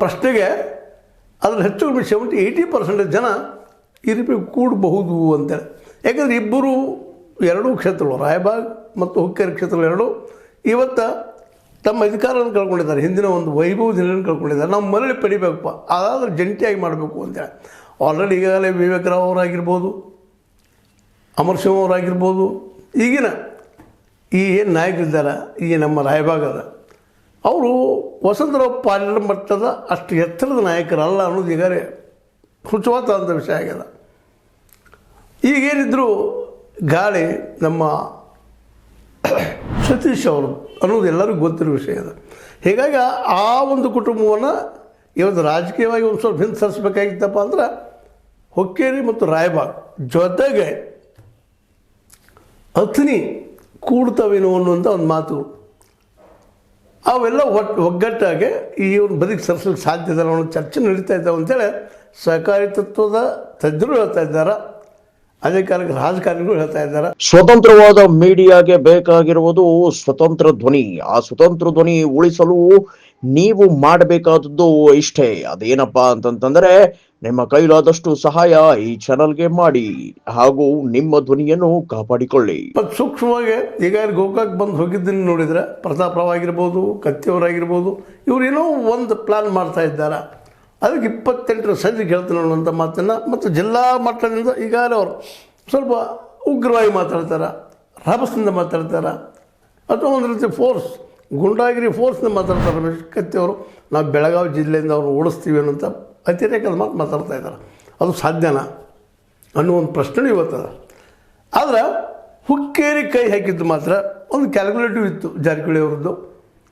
ಪ್ರಶ್ನೆಗೆ ಅದರ ಹೆಚ್ಚು ಕಡಿಮೆ 70-80% ಜನ ಈ ರೀತಿ ಕೂಡಬಹುದು ಅಂತೇಳಿ. ಯಾಕಂದರೆ ಇಬ್ಬರು ಎರಡೂ ಕ್ಷೇತ್ರಗಳು, ರಾಯಬಾಗ್ ಮತ್ತು ಹುಕ್ಕೇರಿ ಕ್ಷೇತ್ರಗಳು ಎರಡೂ ಇವತ್ತು ತಮ್ಮ ಅಧಿಕಾರವನ್ನು ಕಳ್ಕೊಂಡಿದ್ದಾರೆ. ಹಿಂದಿನ ಒಂದು ವೈಭವದಿಂದ ಕಳ್ಕೊಂಡಿದ್ದಾರೆ. ನಾವು ಮರಳಿ ಪಡಿಬೇಕಪ್ಪ, ಅದಾದರೂ ಜಂಟಿಯಾಗಿ ಮಾಡಬೇಕು ಅಂತೇಳಿ ಆಲ್ರೆಡಿ ಈಗಾಗಲೇ ವಿವೇಕ್ ರಾವ್ ಅವರಾಗಿರ್ಬೋದು, ಅಮರ್ ಸಿಂಗ್ ಅವರಾಗಿರ್ಬೋದು, ಈಗಿನ ಈ ಏನು ನಾಯಕರಿದ್ದಾರೆ ಈ ನಮ್ಮ ರಾಯಬಾಗದ ಅವರು ವಸಂತರಾವ್ ಪಾಟೀಲ್ ಮಟ್ಟದ ಅಷ್ಟು ಎತ್ತರದ ನಾಯಕರಲ್ಲ ಅನ್ನೋದು ಈಗಾಗಲೇ ಹುಚ್ಚುವಾದಂಥ ವಿಷಯ ಆಗ್ಯದ. ಈಗೇನಿದ್ರು ಗಾಳಿ ನಮ್ಮ ಸತೀಶ್ ಅವರು ಅನ್ನೋದು ಎಲ್ಲರಿಗೂ ಗೊತ್ತಿರೋ ವಿಷಯ ಇದೆ. ಹೀಗಾಗಿ ಆ ಒಂದು ಕುಟುಂಬವನ್ನು ಇವತ್ತು ರಾಜಕೀಯವಾಗಿ ಒಂದು ಸ್ವಲ್ಪ ಹಿಂದೆ ಸರಿಸಬೇಕಾಗಿತ್ತಪ್ಪ ಅಂದ್ರೆ ಹುಕ್ಕೇರಿ ಮತ್ತು ರಾಯಬಾಗ್ ಜೊತೆಗೆ ಅಥಣಿ ಕೂಡ್ತವೇನೋ ಅನ್ನುವಂಥ ಒಂದು ಮಾತು, ಅವೆಲ್ಲ ಒಗ್ಗಟ್ಟಾಗಿ ಈ ಒಂದು ಬದುಕು ಸರಿಸಲಿಕ್ಕೆ ಸಾಧ್ಯ ಇದೆ ಅನ್ನೋ ಚರ್ಚೆ ನಡೀತಾ ಇದ್ದಾವೆ ಅಂತೇಳಿ ಸಹಕಾರಿ ತತ್ವದ ತಜ್ಞರು ಹೇಳ್ತಾ ಇದ್ದಾರೆ, ಅದೇ ಕಾಲಕ್ಕೆ ರಾಜಕಾರಣಿಗಳು ಹೇಳ್ತಾ ಇದ್ದಾರೆ. ಸ್ವತಂತ್ರವಾದ ಮೀಡಿಯಾಗೆ ಬೇಕಾಗಿರುವುದು ಸ್ವತಂತ್ರ ಧ್ವನಿ. ಆ ಸ್ವತಂತ್ರ ಧ್ವನಿ ಉಳಿಸಲು ನೀವು ಮಾಡಬೇಕಾದದ್ದು ಇಷ್ಟೇ. ಅದೇನಪ್ಪಾ ಅಂತಂತಂದ್ರೆ ನಿಮ್ಮ ಕೈಲಾದಷ್ಟು ಸಹಾಯ ಈ ಚಾನಲ್ಗೆ ಮಾಡಿ ಹಾಗೂ ನಿಮ್ಮ ಧ್ವನಿಯನ್ನು ಕಾಪಾಡಿಕೊಳ್ಳಿ. ಮತ್ತು ಸೂಕ್ಷ್ಮವಾಗಿ ಈಗ ಗೋಕಾಕ್ ಬಂದು ಹೋಗಿದ್ದನ್ನು ನೋಡಿದರೆ ಪ್ರತಾಪ್ ರಾವ್ ಆಗಿರ್ಬೋದು, ಕತ್ತಿಯವರಾಗಿರ್ಬೋದು, ಇವರೇನೋ ಒಂದು ಪ್ಲಾನ್ ಮಾಡ್ತಾ ಇದ್ದಾರೆ. ಅದಕ್ಕೆ 28ರ ಸಂಜೆಗೆ ಹೇಳ್ತೀನಿ ಅನ್ನೋಂಥ ಮಾತನ್ನು ಮತ್ತು ಜಿಲ್ಲಾ ಮಟ್ಟದಿಂದ ಈಗಾಗಲೇ ಅವರು ಸ್ವಲ್ಪ ಉಗ್ರವಾಗಿ ಮಾತಾಡ್ತಾರೆ, ರಭಸದಿಂದ ಮಾತಾಡ್ತಾರೆ, ಅಥವಾ ಒಂದು ರೀತಿ ಫೋರ್ಸ್ ಗುಂಡಾಗಿರಿ ಫೋರ್ಸ್ನ ಮಾತಾಡ್ತಾರೆ. ರಮೇಶ್ ಕತ್ತಿಯವರು ನಾವು ಬೆಳಗಾವಿ ಜಿಲ್ಲೆಯಿಂದ ಅವ್ರು ಓಡಿಸ್ತೀವಿ ಅನ್ನೋಂಥ ಅತಿರೇಕದ ಮಾತು ಮಾತಾಡ್ತಾ ಇದ್ದಾರೆ. ಅದು ಸಾಧ್ಯನಾ ಅನ್ನೋ ಒಂದು ಪ್ರಶ್ನೆ ಇವತ್ತದ. ಆದರೆ ಹುಕ್ಕೇರಿ ಕೈ ಹಾಕಿದ್ದು ಮಾತ್ರ ಒಂದು ಕ್ಯಾಲ್ಕುಲೇಟಿವ್ ಇತ್ತು ಜಾರಕಿಹೊಳಿ ಅವರದ್ದು.